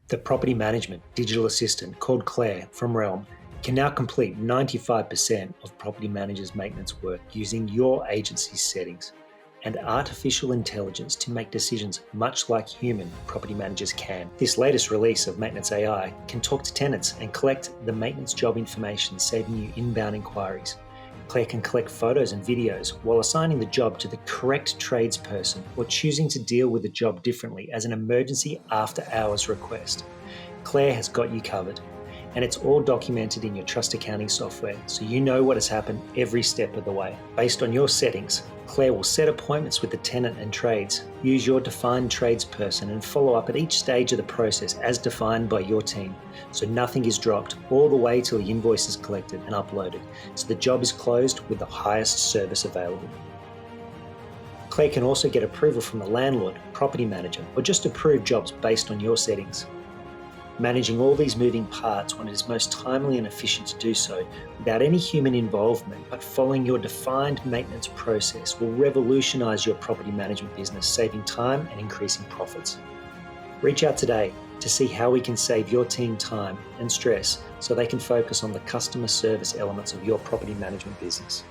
The property management digital assistant called Claire from Realm can now complete 95% of property managers' maintenance work using your agency's settings and artificial intelligence to make decisions much like human property managers can. This latest release of Maintenance AI can talk to tenants and collect the maintenance job information, saving you inbound inquiries. Claire can collect photos and videos while assigning the job to the correct tradesperson or choosing to deal with the job differently as an emergency after-hours request. Claire has got you covered, and it's all documented in your trust accounting software, so you know what has happened every step of the way. Based on your settings, Claire will set appointments with the tenant and trades, use your defined tradesperson, and follow up at each stage of the process as defined by your team, so nothing is dropped all the way till the invoice is collected and uploaded, so the job is closed with the highest service available. Claire can also get approval from the landlord, property manager, or just approve jobs based on your settings. Managing all these moving parts when it is most timely and efficient to do so without any human involvement but following your defined maintenance process will revolutionise your property management business, saving time and increasing profits. Reach out today to see how we can save your team time and stress so they can focus on the customer service elements of your property management business.